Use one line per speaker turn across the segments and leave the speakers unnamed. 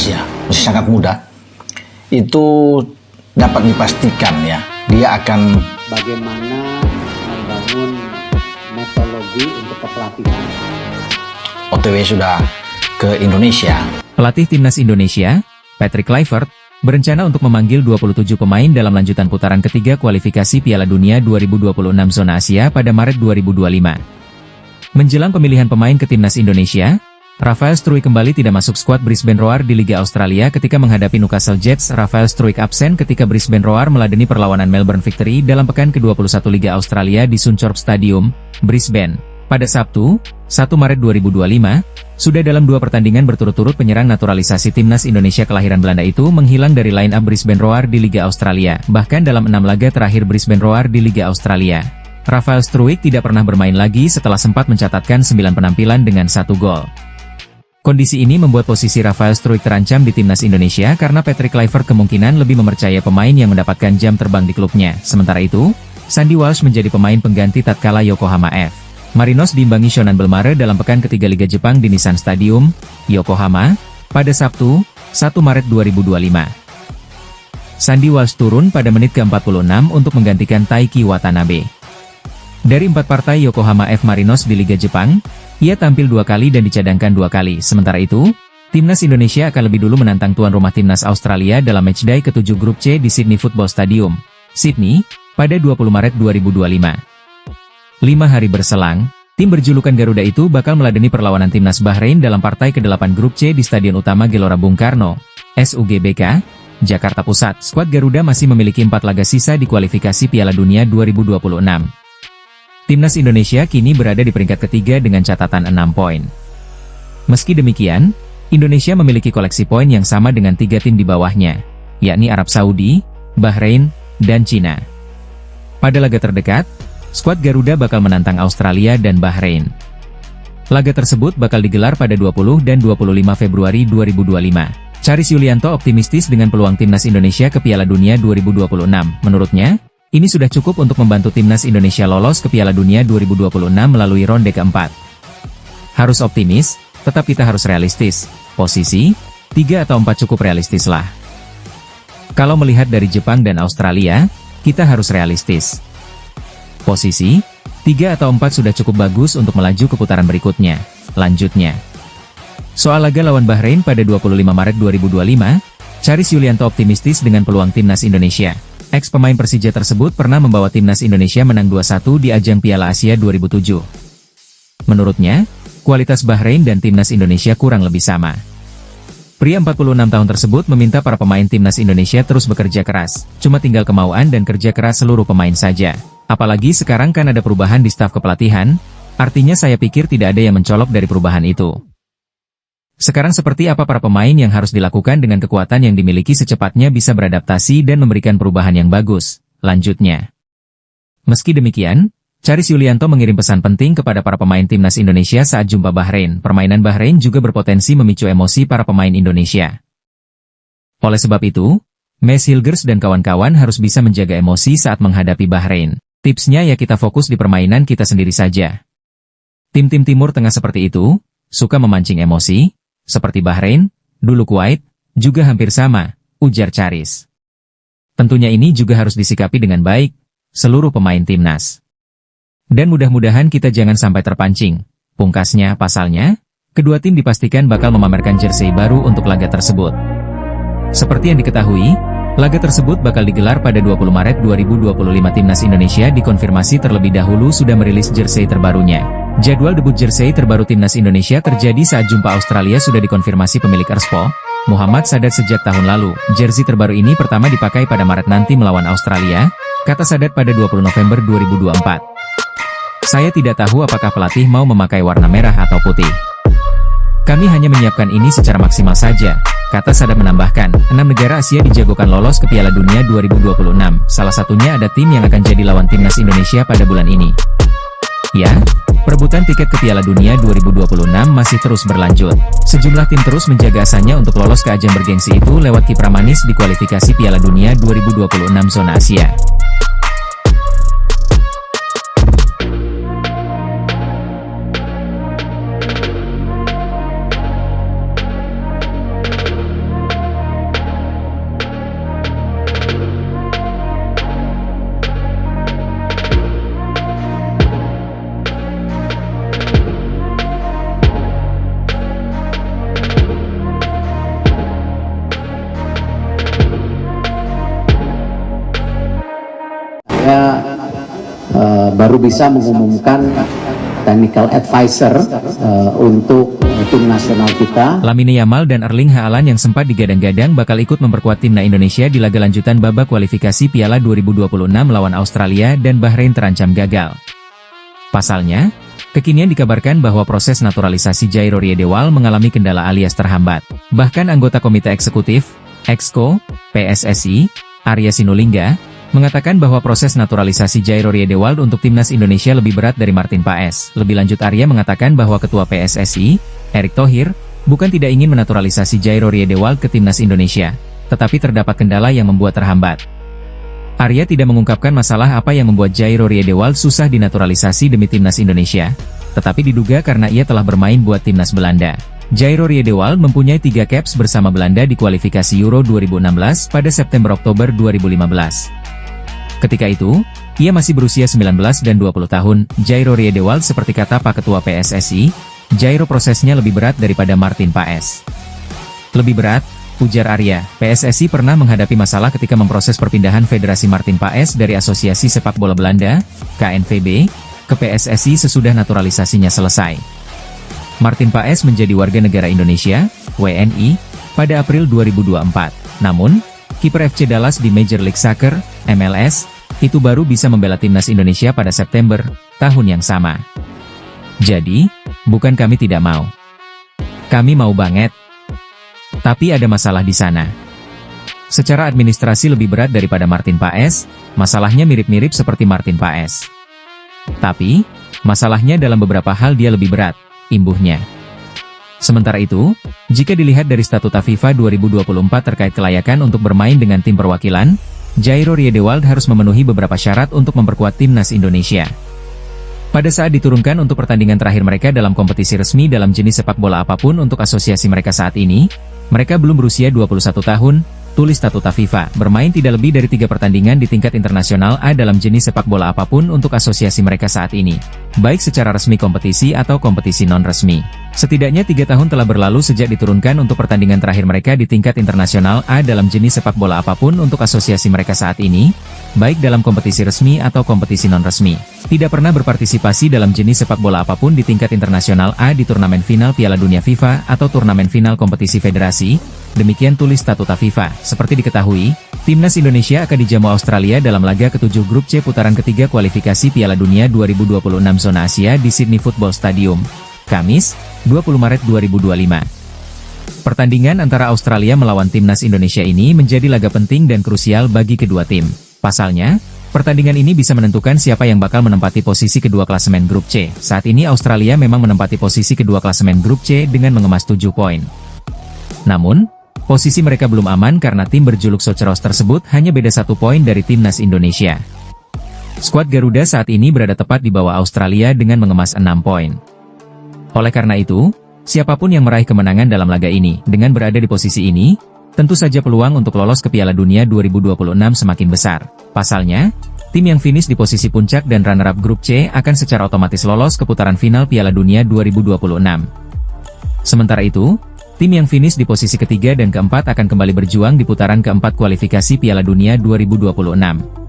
ya, masih sangat muda. Itu dapat dipastikan ya, dia akan
bagaimana membangun metodologi untuk kepelatihan.
OTW sudah ke Indonesia.
Pelatih Timnas Indonesia, Patrick Kluivert, berencana untuk memanggil 27 pemain dalam lanjutan putaran ketiga kualifikasi Piala Dunia 2026 zona Asia pada Maret 2025. Menjelang pemilihan pemain ke Timnas Indonesia, Rafael Struijk kembali tidak masuk skuad Brisbane Roar di Liga Australia ketika menghadapi Newcastle Jets. Rafael Struijk absen ketika Brisbane Roar meladeni perlawanan Melbourne Victory dalam pekan ke-21 Liga Australia di Suncorp Stadium, Brisbane. Pada Sabtu, 1 Maret 2025, sudah dalam 2 pertandingan berturut-turut penyerang naturalisasi Timnas Indonesia kelahiran Belanda itu menghilang dari line-up Brisbane Roar di Liga Australia. Bahkan dalam 6 laga terakhir Brisbane Roar di Liga Australia, Rafael Struijk tidak pernah bermain lagi setelah sempat mencatatkan 9 penampilan dengan 1 gol. Kondisi ini membuat posisi Rafael Struijk terancam di Timnas Indonesia karena Patrick Kluivert kemungkinan lebih mempercayai pemain yang mendapatkan jam terbang di klubnya. Sementara itu, Sandy Walsh menjadi pemain pengganti tatkala Yokohama F. Marinos diimbangi Shonan Bellmare dalam pekan ketiga Liga Jepang di Nissan Stadium, Yokohama, pada Sabtu, 1 Maret 2025. Sandy Walsh turun pada menit ke-46 untuk menggantikan Taiki Watanabe. Dari 4 partai Yokohama F. Marinos di Liga Jepang, ia tampil 2 kali dan dicadangkan 2 kali. Sementara itu, Timnas Indonesia akan lebih dulu menantang tuan rumah Timnas Australia dalam matchday ke-7 Grup C di Sydney Football Stadium, Sydney, pada 20 Maret 2025. 5 hari berselang, tim berjulukan Garuda itu bakal meladeni perlawanan Timnas Bahrain dalam partai ke-8 Grup C di Stadion Utama Gelora Bung Karno, SUGBK, Jakarta Pusat. Skuad Garuda masih memiliki 4 laga sisa di kualifikasi Piala Dunia 2026. Timnas Indonesia kini berada di peringkat ketiga dengan catatan 6 poin. Meski demikian, Indonesia memiliki koleksi poin yang sama dengan 3 tim di bawahnya, yakni Arab Saudi, Bahrain, dan Cina. Pada laga terdekat, skuad Garuda bakal menantang Australia dan Bahrain. Laga tersebut bakal digelar pada 20 dan 25 Februari 2025. Charis Yulianto optimistis dengan peluang Timnas Indonesia ke Piala Dunia 2026. Menurutnya, ini sudah cukup untuk membantu Timnas Indonesia lolos ke Piala Dunia 2026 melalui ronde keempat. Harus optimis, tetap kita harus realistis. Posisi 3 atau 4 cukup realistis lah. Kalau melihat dari Jepang dan Australia, kita harus realistis. Posisi 3 atau 4 sudah cukup bagus untuk melaju ke putaran berikutnya. Lanjutnya, soal laga lawan Bahrain pada 25 Maret 2025, Charis Yulianto optimistis dengan peluang Timnas Indonesia. Ex-pemain Persija tersebut pernah membawa Timnas Indonesia menang 2-1 di ajang Piala Asia 2007. Menurutnya, kualitas Bahrain dan Timnas Indonesia kurang lebih sama. Pria 46 tahun tersebut meminta para pemain Timnas Indonesia terus bekerja keras. Cuma tinggal kemauan dan kerja keras seluruh pemain saja. Apalagi sekarang kan ada perubahan di staf kepelatihan, artinya saya pikir tidak ada yang mencolok dari perubahan itu. Sekarang seperti apa para pemain yang harus dilakukan dengan kekuatan yang dimiliki secepatnya bisa beradaptasi dan memberikan perubahan yang bagus. Lanjutnya, meski demikian, Charis Yulianto mengirim pesan penting kepada para pemain Timnas Indonesia saat jumpa Bahrain. Permainan Bahrain juga berpotensi memicu emosi para pemain Indonesia. Oleh sebab itu, Mes Hilgers dan kawan-kawan harus bisa menjaga emosi saat menghadapi Bahrain. Tipsnya ya kita fokus di permainan kita sendiri saja. Tim-tim Timur Tengah seperti itu, suka memancing emosi, seperti Bahrain, dulu Kuwait, juga hampir sama, ujar Charis. Tentunya ini juga harus disikapi dengan baik, seluruh pemain timnas. Dan mudah-mudahan kita jangan sampai terpancing. Pungkasnya, pasalnya, kedua tim dipastikan bakal memamerkan jersey baru untuk laga tersebut. Seperti yang diketahui, laga tersebut bakal digelar pada 20 Maret 2025. Timnas Indonesia dikonfirmasi terlebih dahulu sudah merilis jersey terbarunya. Jadwal debut jersey terbaru Timnas Indonesia terjadi saat jumpa Australia sudah dikonfirmasi pemilik Erspo, Muhammad Sadat sejak tahun lalu. Jersey terbaru ini pertama dipakai pada Maret nanti melawan Australia, kata Sadat pada 20 November 2024. Saya tidak tahu apakah pelatih mau memakai warna merah atau putih. Kami hanya menyiapkan ini secara maksimal saja, kata Sadat menambahkan. 6 negara Asia dijagokan lolos ke Piala Dunia 2026, salah satunya ada tim yang akan jadi lawan Timnas Indonesia pada bulan ini. Ya, perebutan tiket ke Piala Dunia 2026 masih terus berlanjut. Sejumlah tim terus menjaga asanya untuk lolos ke ajang bergengsi itu lewat kiprah manis di kualifikasi Piala Dunia 2026 zona Asia.
baru bisa mengumumkan technical advisor untuk tim nasional kita.
Lamine Yamal dan Erling Haaland yang sempat digadang-gadang bakal ikut memperkuat timnas Indonesia di laga lanjutan babak kualifikasi Piala 2026 melawan Australia dan Bahrain terancam gagal. Pasalnya, kekinian dikabarkan bahwa proses naturalisasi Jairo Riedewald mengalami kendala alias terhambat. Bahkan anggota Komite Eksekutif, Exco, PSSI, Arya Sinulinga, mengatakan bahwa proses naturalisasi Jairo Riedewald untuk timnas Indonesia lebih berat dari Martin Paes. Lebih lanjut Arya mengatakan bahwa Ketua PSSI, Erick Thohir, bukan tidak ingin menaturalisasi Jairo Riedewald ke timnas Indonesia, tetapi terdapat kendala yang membuat terhambat. Arya tidak mengungkapkan masalah apa yang membuat Jairo Riedewald susah dinaturalisasi demi timnas Indonesia, tetapi diduga karena ia telah bermain buat timnas Belanda. Jairo Riedewald mempunyai 3 caps bersama Belanda di kualifikasi Euro 2016 pada September-Oktober 2015. Ketika itu, ia masih berusia 19 dan 20 tahun, Jairo Riedewald seperti kata Pak Ketua PSSI, Jairo prosesnya lebih berat daripada Martin Paes. Lebih berat, ujar Arya, PSSI pernah menghadapi masalah ketika memproses perpindahan Federasi Martin Paes dari Asosiasi Sepak Bola Belanda, KNVB, ke PSSI sesudah naturalisasinya selesai. Martin Paes menjadi warga negara Indonesia, WNI, pada April 2024. Namun, kiper FC Dallas di Major League Soccer, MLS, itu baru bisa membela timnas Indonesia pada September, tahun yang sama. Jadi, bukan kami tidak mau. Kami mau banget. Tapi ada masalah di sana. Secara administrasi lebih berat daripada Martin Paes, masalahnya mirip-mirip seperti Martin Paes. Tapi, masalahnya dalam beberapa hal dia lebih berat, imbuhnya. Sementara itu, jika dilihat dari statuta FIFA 2024 terkait kelayakan untuk bermain dengan tim perwakilan, Jairo Riedewald harus memenuhi beberapa syarat untuk memperkuat timnas Indonesia. Pada saat diturunkan untuk pertandingan terakhir mereka dalam kompetisi resmi dalam jenis sepak bola apapun untuk asosiasi mereka saat ini, mereka belum berusia 21 tahun, tulis statuta FIFA, bermain tidak lebih dari 3 pertandingan di tingkat internasional A dalam jenis sepak bola apapun untuk asosiasi mereka saat ini, baik secara resmi kompetisi atau kompetisi non-resmi. Setidaknya 3 tahun telah berlalu sejak diturunkan untuk pertandingan terakhir mereka di tingkat internasional A dalam jenis sepak bola apapun untuk asosiasi mereka saat ini, baik dalam kompetisi resmi atau kompetisi non-resmi. Tidak pernah berpartisipasi dalam jenis sepak bola apapun di tingkat internasional A di turnamen final Piala Dunia FIFA atau turnamen final kompetisi federasi, demikian tulis statuta FIFA. Seperti diketahui, timnas Indonesia akan dijamu Australia dalam laga ke-7 Grup C putaran ketiga kualifikasi Piala Dunia 2026 zona Asia di Sydney Football Stadium, Kamis, 20 Maret 2025. Pertandingan antara Australia melawan timnas Indonesia ini menjadi laga penting dan krusial bagi kedua tim. Pasalnya, pertandingan ini bisa menentukan siapa yang bakal menempati posisi kedua klasemen Grup C. Saat ini Australia memang menempati posisi kedua klasemen Grup C dengan mengemas 7 poin. Namun, posisi mereka belum aman karena tim berjuluk Soceros tersebut hanya beda 1 poin dari timnas Indonesia. Skuad Garuda saat ini berada tepat di bawah Australia dengan mengemas 6 poin. Oleh karena itu, siapapun yang meraih kemenangan dalam laga ini, dengan berada di posisi ini, tentu saja peluang untuk lolos ke Piala Dunia 2026 semakin besar. Pasalnya, tim yang finish di posisi puncak dan runner-up Grup C akan secara otomatis lolos ke putaran final Piala Dunia 2026. Sementara itu, tim yang finish di posisi ketiga dan keempat akan kembali berjuang di putaran keempat kualifikasi Piala Dunia 2026.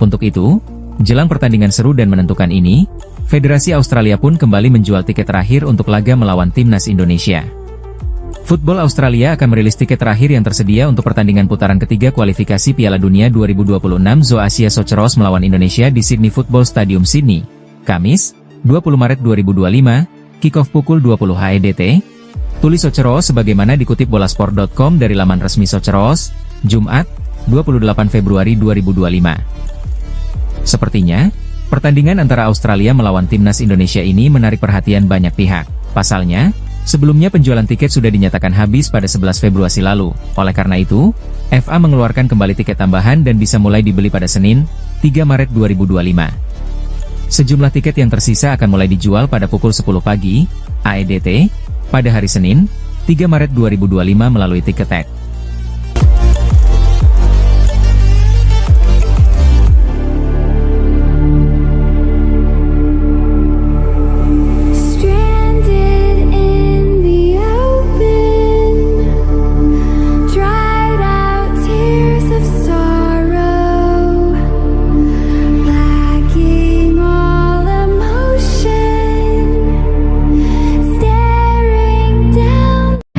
Untuk itu, jelang pertandingan seru dan menentukan ini, Federasi Australia pun kembali menjual tiket terakhir untuk laga melawan timnas Indonesia. Football Australia akan merilis tiket terakhir yang tersedia untuk pertandingan putaran ketiga kualifikasi Piala Dunia 2026 Zona Asia Soceros melawan Indonesia di Sydney Football Stadium Sydney, Kamis, 20 Maret 2025, kick-off pukul 20 HEDT. Tulis Soceros sebagaimana dikutip bolasport.com dari laman resmi Soceros, Jumat, 28 Februari 2025. Sepertinya, pertandingan antara Australia melawan timnas Indonesia ini menarik perhatian banyak pihak. Pasalnya, sebelumnya penjualan tiket sudah dinyatakan habis pada 11 Februari lalu. Oleh karena itu, FA mengeluarkan kembali tiket tambahan dan bisa mulai dibeli pada Senin, 3 Maret 2025. Sejumlah tiket yang tersisa akan mulai dijual pada pukul 10 pagi, AEDT, pada hari Senin, 3 Maret 2025 melalui Ticketek.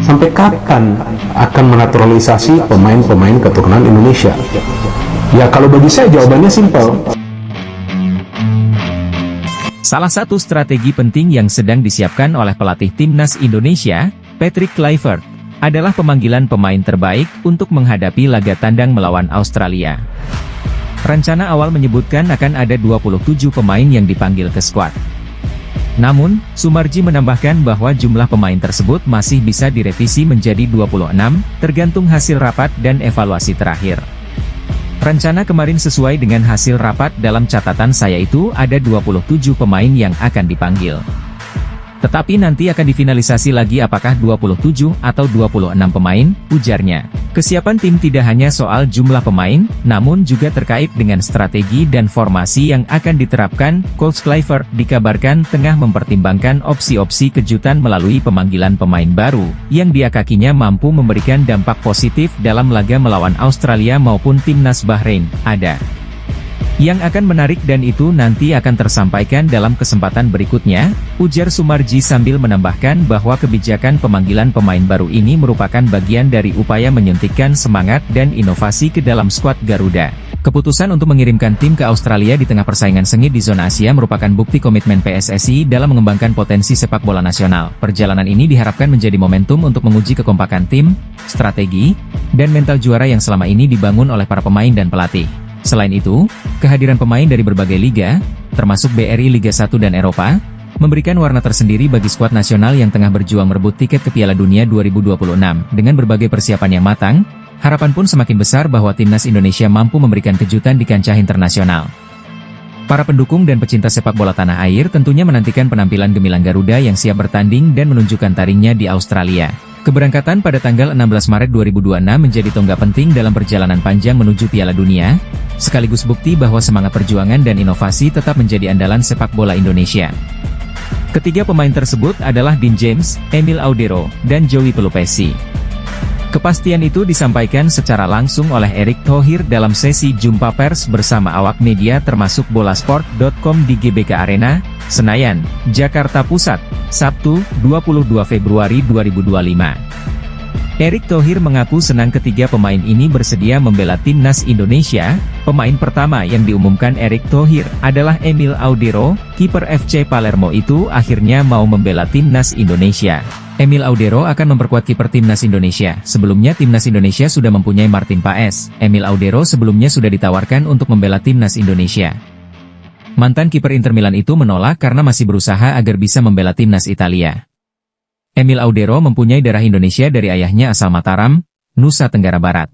sampai kapan akan menaturalisasi pemain-pemain keturunan Indonesia? Ya kalau bagi saya jawabannya simpel.
Salah satu strategi penting yang sedang disiapkan oleh pelatih timnas Indonesia, Patrick Kluivert, adalah pemanggilan pemain terbaik untuk menghadapi laga tandang melawan Australia. Rencana awal menyebutkan akan ada 27 pemain yang dipanggil ke skuad. Namun, Sumarji menambahkan bahwa jumlah pemain tersebut masih bisa direvisi menjadi 26, tergantung hasil rapat dan evaluasi terakhir. Rencana kemarin sesuai dengan hasil rapat dalam catatan saya itu ada 27 pemain yang akan dipanggil. Tetapi nanti akan difinalisasi lagi apakah 27 atau 26 pemain, ujarnya. Kesiapan tim tidak hanya soal jumlah pemain, namun juga terkait dengan strategi dan formasi yang akan diterapkan. Coach Kluivert dikabarkan tengah mempertimbangkan opsi-opsi kejutan melalui pemanggilan pemain baru, yang diakakinya mampu memberikan dampak positif dalam laga melawan Australia maupun timnas Bahrain. Ada yang akan menarik dan itu nanti akan tersampaikan dalam kesempatan berikutnya, ujar Sumarji sambil menambahkan bahwa kebijakan pemanggilan pemain baru ini merupakan bagian dari upaya menyuntikkan semangat dan inovasi ke dalam skuad Garuda. Keputusan untuk mengirimkan tim ke Australia di tengah persaingan sengit di zona Asia merupakan bukti komitmen PSSI dalam mengembangkan potensi sepak bola nasional. Perjalanan ini diharapkan menjadi momentum untuk menguji kekompakan tim, strategi, dan mental juara yang selama ini dibangun oleh para pemain dan pelatih. Selain itu, kehadiran pemain dari berbagai liga, termasuk BRI Liga 1 dan Eropa, memberikan warna tersendiri bagi skuad nasional yang tengah berjuang merebut tiket ke Piala Dunia 2026. Dengan berbagai persiapan yang matang, harapan pun semakin besar bahwa timnas Indonesia mampu memberikan kejutan di kancah internasional. Para pendukung dan pecinta sepak bola tanah air tentunya menantikan penampilan gemilang Garuda yang siap bertanding dan menunjukkan taringnya di Australia. Keberangkatan pada tanggal 16 Maret 2026 menjadi tonggak penting dalam perjalanan panjang menuju Piala Dunia, sekaligus bukti bahwa semangat perjuangan dan inovasi tetap menjadi andalan sepak bola Indonesia. Ketiga pemain tersebut adalah Dean James, Emil Audero, dan Joey Pelupesi. Kepastian itu disampaikan secara langsung oleh Erick Thohir dalam sesi jumpa pers bersama awak media termasuk bolasport.com di GBK Arena, Senayan, Jakarta Pusat, Sabtu, 22 Februari 2025. Erick Thohir mengaku senang ketiga pemain ini bersedia membela timnas Indonesia. Pemain pertama yang diumumkan Erick Thohir adalah Emil Audero, kiper FC Palermo itu akhirnya mau membela timnas Indonesia. Emil Audero akan memperkuat kiper timnas Indonesia. Sebelumnya timnas Indonesia sudah mempunyai Martin Paes. Emil Audero sebelumnya sudah ditawarkan untuk membela timnas Indonesia. Mantan kiper Inter Milan itu menolak karena masih berusaha agar bisa membela timnas Italia. Emil Audero mempunyai darah Indonesia dari ayahnya asal Mataram, Nusa Tenggara Barat.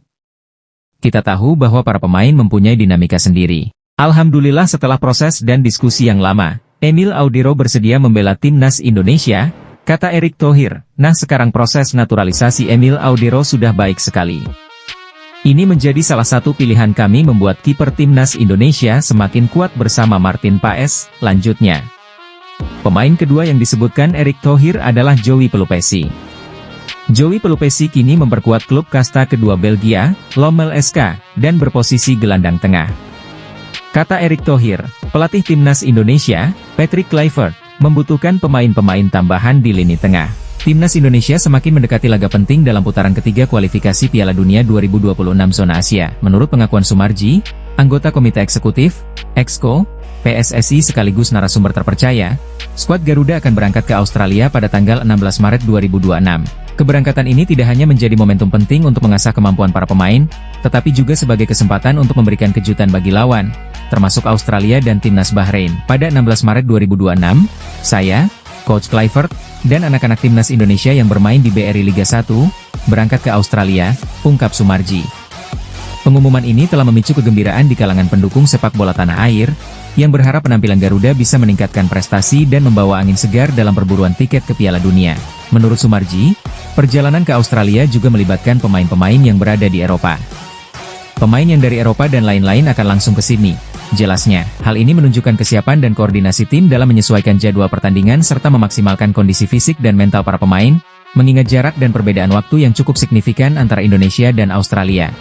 Kita tahu bahwa para pemain mempunyai dinamika sendiri. Alhamdulillah setelah proses dan diskusi yang lama, Emil Audero bersedia membela timnas Indonesia, kata Erick Thohir. Nah sekarang proses naturalisasi Emil Audero sudah baik sekali. Ini menjadi salah satu pilihan kami membuat kiper timnas Indonesia semakin kuat bersama Martin Paes, lanjutnya. Pemain kedua yang disebutkan Erick Thohir adalah Joey Pelupesi. Joey Pelupesi kini memperkuat klub kasta kedua Belgia, Lommel SK, dan berposisi gelandang tengah. Kata Erick Thohir, pelatih timnas Indonesia, Patrick Kluivert, membutuhkan pemain-pemain tambahan di lini tengah. Timnas Indonesia semakin mendekati laga penting dalam putaran ketiga kualifikasi Piala Dunia 2026 zona Asia. Menurut pengakuan Sumarji, anggota Komite Eksekutif, Exco, PSSI sekaligus narasumber terpercaya, skuad Garuda akan berangkat ke Australia pada tanggal 16 Maret 2026. Keberangkatan ini tidak hanya menjadi momentum penting untuk mengasah kemampuan para pemain, tetapi juga sebagai kesempatan untuk memberikan kejutan bagi lawan, termasuk Australia dan timnas Bahrain. Pada 16 Maret 2026, saya, Coach Kluivert, dan anak-anak timnas Indonesia yang bermain di BRI Liga 1, berangkat ke Australia, ungkap Sumarji. Pengumuman ini telah memicu kegembiraan di kalangan pendukung sepak bola tanah air, yang berharap penampilan Garuda bisa meningkatkan prestasi dan membawa angin segar dalam perburuan tiket ke Piala Dunia. Menurut Sumarji, perjalanan ke Australia juga melibatkan pemain-pemain yang berada di Eropa. Pemain yang dari Eropa dan lain-lain akan langsung ke Sydney. Jelasnya, hal ini menunjukkan kesiapan dan koordinasi tim dalam menyesuaikan jadwal pertandingan serta memaksimalkan kondisi fisik dan mental para pemain, mengingat jarak dan perbedaan waktu yang cukup signifikan antara Indonesia dan Australia.